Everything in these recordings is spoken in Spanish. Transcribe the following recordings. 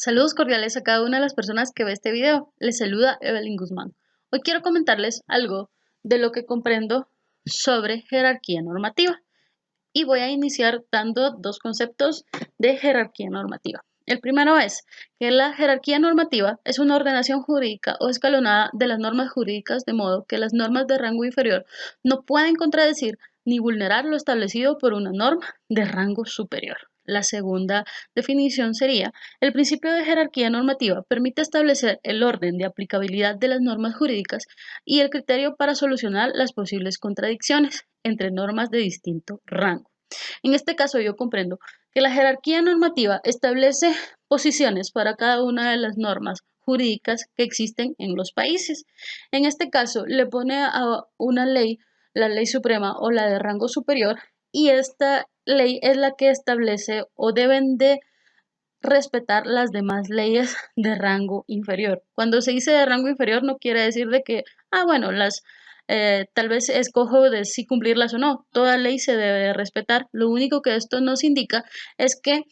Saludos cordiales a cada una de las personas que ve este video. Les saluda Evelyn Guzmán. Hoy quiero comentarles algo de lo que comprendo sobre jerarquía normativa y voy a iniciar dando dos conceptos de jerarquía normativa. El primero es que la jerarquía normativa es una ordenación jurídica o escalonada de las normas jurídicas de modo que las normas de rango inferior no pueden contradecir ni vulnerar lo establecido por una norma de rango superior. La segunda definición sería: el principio de jerarquía normativa permite establecer el orden de aplicabilidad de las normas jurídicas y el criterio para solucionar las posibles contradicciones entre normas de distinto rango. En este caso yo comprendo que la jerarquía normativa establece posiciones para cada una de las normas jurídicas que existen en los países. En este caso le pone a una ley, la ley suprema o la de rango superior, y esta ley es la que establece o deben de respetar las demás leyes de rango inferior. Cuando se dice de rango inferior no quiere decir de que, bueno, tal vez escojo de si cumplirlas o no. Toda ley se debe respetar. Lo único que esto nos indica es que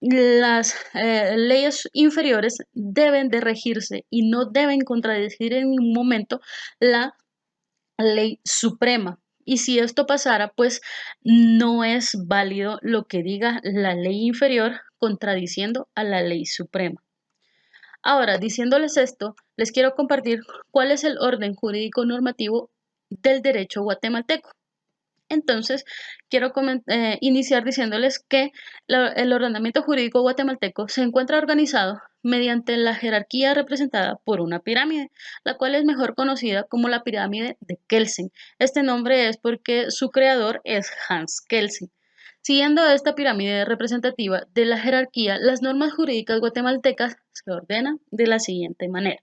las leyes inferiores deben de regirse y no deben contradecir en ningún momento la ley suprema. Y si esto pasara, pues no es válido lo que diga la ley inferior contradiciendo a la ley suprema. Ahora, diciéndoles esto, les quiero compartir cuál es el orden jurídico normativo del derecho guatemalteco. Entonces, quiero iniciar diciéndoles que el ordenamiento jurídico guatemalteco se encuentra organizado mediante la jerarquía representada por una pirámide, la cual es mejor conocida como la pirámide de Kelsen. Este nombre es porque su creador es Hans Kelsen. Siguiendo esta pirámide representativa de la jerarquía, las normas jurídicas guatemaltecas se ordenan de la siguiente manera.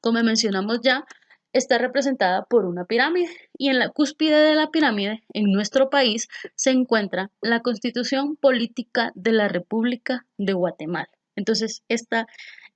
Como mencionamos ya, está representada por una pirámide y en la cúspide de la pirámide, en nuestro país, se encuentra la Constitución Política de la República de Guatemala. Entonces, esta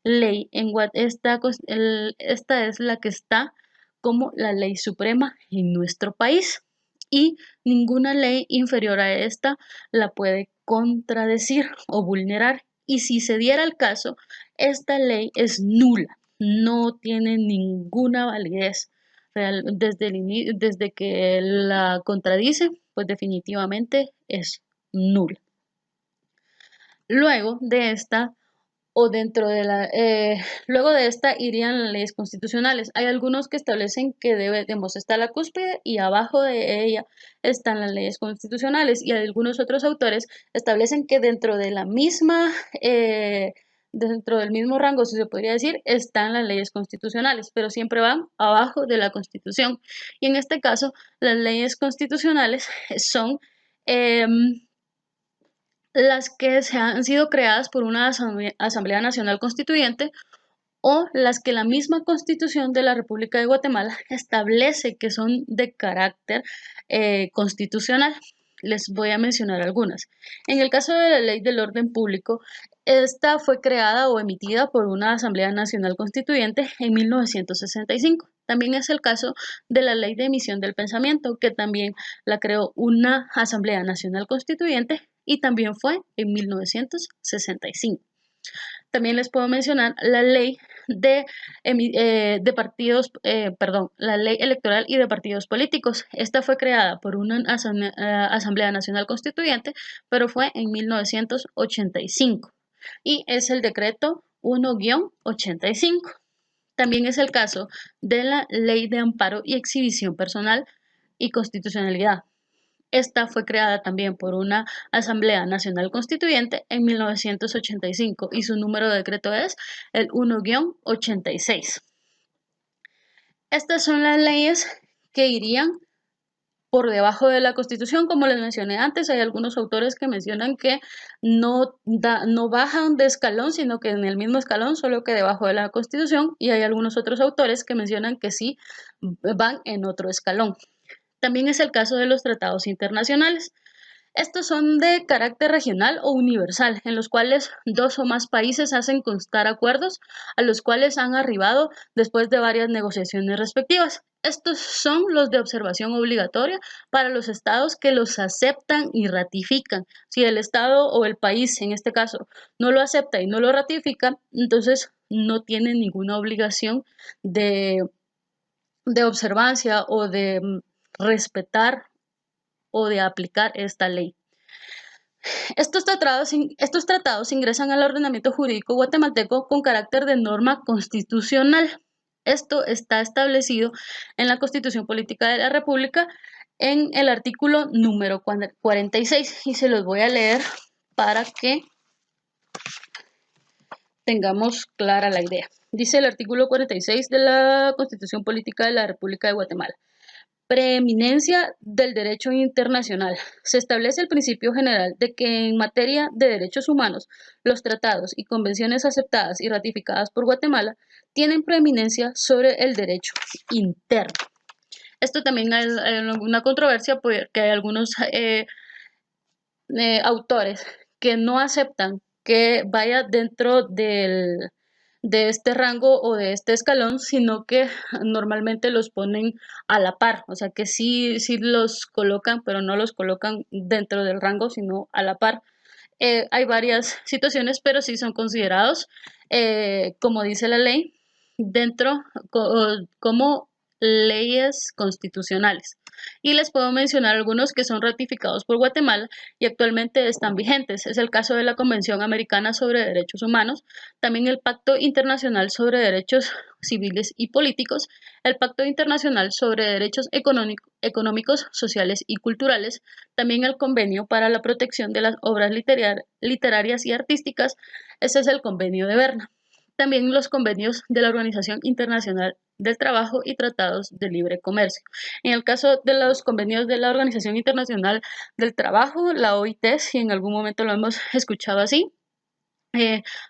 ley, esta es la que está como la ley suprema en nuestro país y ninguna ley inferior a esta la puede contradecir o vulnerar. Y si se diera el caso, esta ley es nula, no tiene ninguna validez real desde que la contradice, pues definitivamente es nula. Luego de esta o dentro de luego de esta irían las leyes constitucionales. Hay algunos que establecen que debemos estar la cúspide y abajo de ella están las leyes constitucionales, y algunos otros autores establecen que dentro de la misma dentro del mismo rango, si se podría decir, están las leyes constitucionales, pero siempre van abajo de la Constitución. Y en este caso, las leyes constitucionales son las que han sido creadas por una Asamblea Nacional Constituyente o las que la misma Constitución de la República de Guatemala establece que son de carácter constitucional. Les voy a mencionar algunas. En el caso de la Ley del Orden Público, esta fue creada o emitida por una Asamblea Nacional Constituyente en 1965. También es el caso de la Ley de Emisión del Pensamiento, que también la creó una Asamblea Nacional Constituyente y también fue en 1965. También les puedo mencionar la ley de partidos, la ley electoral y de partidos políticos. Esta fue creada por una Asamblea Nacional Constituyente, pero fue en 1985 y es el decreto 1-85. También es el caso de la ley de amparo y exhibición personal y constitucionalidad. Esta fue creada también por una Asamblea Nacional Constituyente en 1985 y su número de decreto es el 1-86. Estas son las leyes que irían por debajo de la Constitución. Como les mencioné antes, hay algunos autores que mencionan que no bajan de escalón, sino que en el mismo escalón, solo que debajo de la Constitución, y hay algunos otros autores que mencionan que sí van en otro escalón. También es el caso de los tratados internacionales. Estos son de carácter regional o universal, en los cuales dos o más países hacen constar acuerdos a los cuales han arribado después de varias negociaciones respectivas. Estos son los de observación obligatoria para los estados que los aceptan y ratifican. Si el estado o el país, en este caso, no lo acepta y no lo ratifica, entonces no tiene ninguna obligación de, de observancia o de respetar o de aplicar esta ley. Estos tratados ingresan al ordenamiento jurídico guatemalteco con carácter de norma constitucional. Esto está establecido en la Constitución Política de la República en el artículo número 46 y se los voy a leer para que tengamos clara la idea. Dice el artículo 46 de la Constitución Política de la República de Guatemala. Preeminencia del derecho internacional. Se establece el principio general de que en materia de derechos humanos, los tratados y convenciones aceptadas y ratificadas por Guatemala tienen preeminencia sobre el derecho interno. Esto también hay una controversia porque hay algunos autores que no aceptan que vaya dentro de este rango o de este escalón, sino que normalmente los ponen a la par, o sea que sí los colocan, pero no los colocan dentro del rango, sino a la par. Hay varias situaciones, pero sí son considerados, como dice la ley, dentro como leyes constitucionales. Y les puedo mencionar algunos que son ratificados por Guatemala y actualmente están vigentes. Es el caso de la Convención Americana sobre Derechos Humanos, también el Pacto Internacional sobre Derechos Civiles y Políticos, el Pacto Internacional sobre Derechos Económicos, Sociales y Culturales, también el Convenio para la Protección de las Obras Literarias y Artísticas, ese es el Convenio de Berna. También los convenios de la Organización Internacional del Trabajo y tratados de libre comercio. En el caso de los convenios de la Organización Internacional del Trabajo, la OIT, si en algún momento lo hemos escuchado así,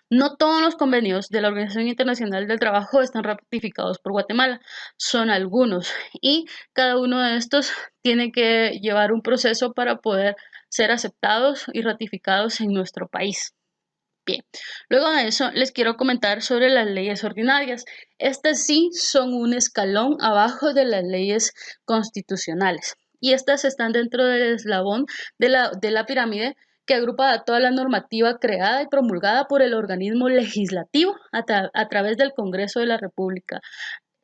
no todos los convenios de la Organización Internacional del Trabajo están ratificados por Guatemala, son algunos y cada uno de estos tiene que llevar un proceso para poder ser aceptados y ratificados en nuestro país. Bien, luego de eso les quiero comentar sobre las leyes ordinarias. Estas sí son un escalón abajo de las leyes constitucionales y estas están dentro del eslabón de la pirámide que agrupa toda la normativa creada y promulgada por el organismo legislativo a través del Congreso de la República,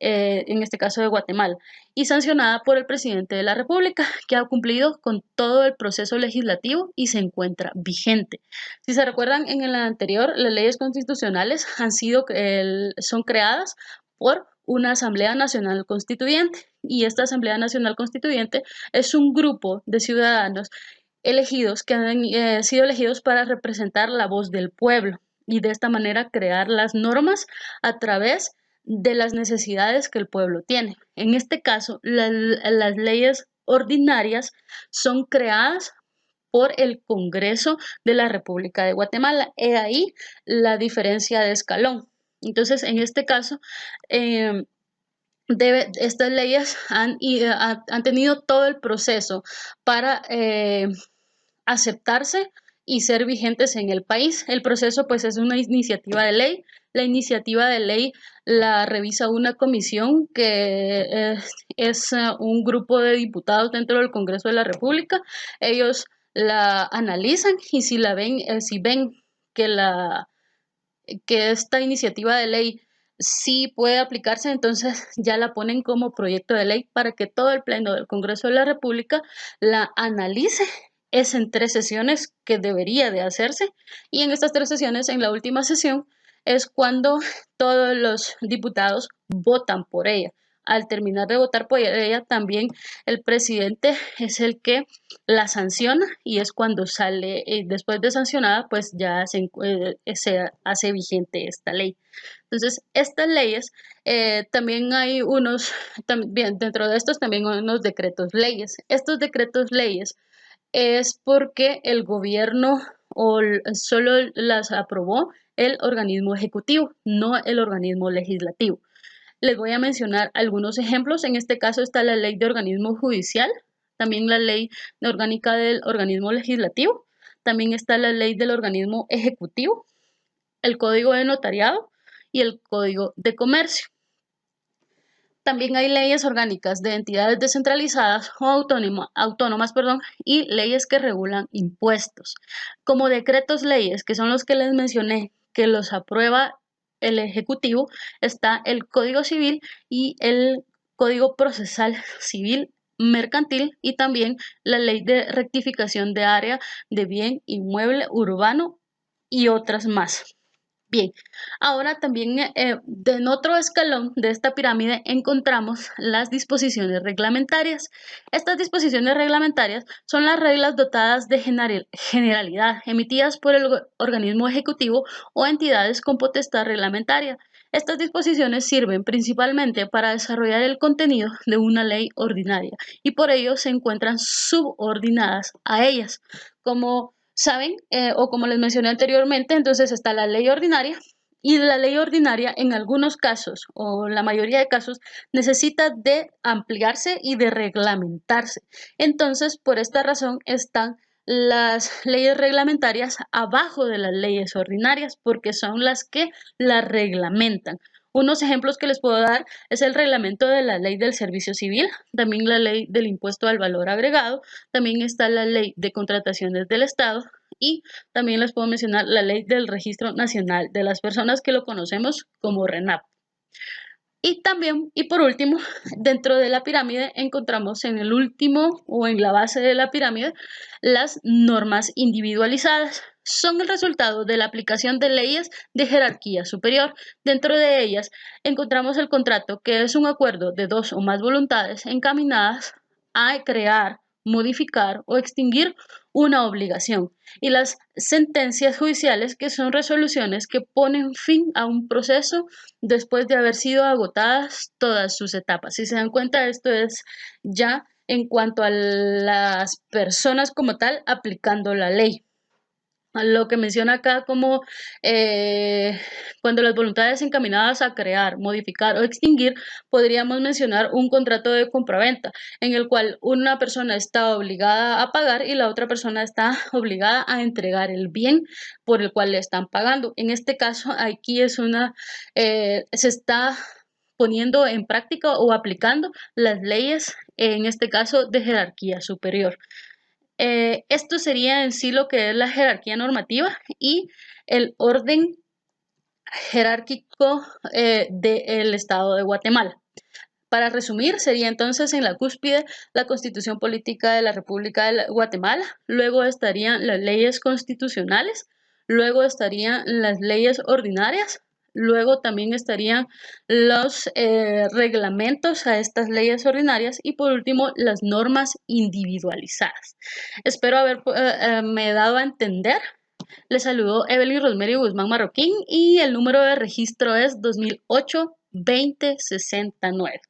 en este caso de Guatemala, y sancionada por el presidente de la República, que ha cumplido con todo el proceso legislativo y se encuentra vigente. Si se recuerdan, en el anterior, las leyes constitucionales son creadas por una Asamblea Nacional Constituyente, y esta Asamblea Nacional Constituyente es un grupo de ciudadanos elegidos que han sido elegidos para representar la voz del pueblo y de esta manera crear las normas a través de las necesidades que el pueblo tiene. En este caso, las leyes ordinarias son creadas por el Congreso de la República de Guatemala. He ahí la diferencia de escalón. Entonces, en este caso, estas leyes han tenido todo el proceso para aceptarse y ser vigentes en el país. El proceso pues es una iniciativa de ley. La iniciativa de ley la revisa una comisión que es un grupo de diputados dentro del Congreso de la República. Ellos la analizan y si ven que esta iniciativa de ley sí puede aplicarse, entonces ya la ponen como proyecto de ley para que todo el pleno del Congreso de la República la analice. Es en 3 sesiones que debería de hacerse y en estas 3 sesiones, en la última sesión, es cuando todos los diputados votan por ella. Al terminar de votar por ella, también el presidente es el que la sanciona y es cuando sale, después de sancionada, pues ya se hace vigente esta ley. Entonces, estas leyes, también hay también dentro de estos también unos decretos leyes. Estos decretos leyes es porque el gobierno solo las aprobó el organismo ejecutivo, no el organismo legislativo. Les voy a mencionar algunos ejemplos. En este caso está la ley de organismo judicial, también la ley orgánica del organismo legislativo, también está la ley del organismo ejecutivo, el código de notariado y el código de comercio. También hay leyes orgánicas de entidades descentralizadas o autónomas, y leyes que regulan impuestos. Como decretos leyes, que son los que les mencioné, que los aprueba el Ejecutivo, está el Código Civil y el Código Procesal Civil Mercantil y también la Ley de Rectificación de Área de Bien Inmueble Urbano y otras más. Bien, ahora también en otro escalón de esta pirámide encontramos las disposiciones reglamentarias. Estas disposiciones reglamentarias son las reglas dotadas de generalidad emitidas por el organismo ejecutivo o entidades con potestad reglamentaria. Estas disposiciones sirven principalmente para desarrollar el contenido de una ley ordinaria y por ello se encuentran subordinadas a ellas. Como saben, o como les mencioné anteriormente, entonces está la ley ordinaria y la ley ordinaria en algunos casos o la mayoría de casos necesita de ampliarse y de reglamentarse. Entonces, por esta razón están las leyes reglamentarias abajo de las leyes ordinarias porque son las que las reglamentan. Unos ejemplos que les puedo dar es el reglamento de la ley del servicio civil, también la ley del impuesto al valor agregado, también está la ley de contrataciones del Estado y también les puedo mencionar la ley del registro nacional de las personas que lo conocemos como RENAP. Y también, y por último, dentro de la pirámide encontramos en el último o en la base de la pirámide las normas individualizadas. Son el resultado de la aplicación de leyes de jerarquía superior. Dentro de ellas encontramos el contrato, que es un acuerdo de dos o más voluntades encaminadas a crear, modificar o extinguir una obligación, y las sentencias judiciales, que son resoluciones que ponen fin a un proceso después de haber sido agotadas todas sus etapas. Si se dan cuenta, esto es ya en cuanto a las personas como tal aplicando la ley. Lo que menciona acá como cuando las voluntades encaminadas a crear, modificar o extinguir, podríamos mencionar un contrato de compraventa en el cual una persona está obligada a pagar y la otra persona está obligada a entregar el bien por el cual le están pagando. En este caso, aquí es se está poniendo en práctica o aplicando las leyes, en este caso de jerarquía superior. Esto sería en sí lo que es la jerarquía normativa y el orden jerárquico del Estado de Guatemala. Para resumir, sería entonces en la cúspide la Constitución Política de la República de Guatemala, luego estarían las leyes constitucionales, luego estarían las leyes ordinarias, luego también estarían los reglamentos a estas leyes ordinarias y por último las normas individualizadas. Espero haberme dado a entender. Les saludo Evelyn Rosemary Guzmán Marroquín y el número de registro es 2008-2069.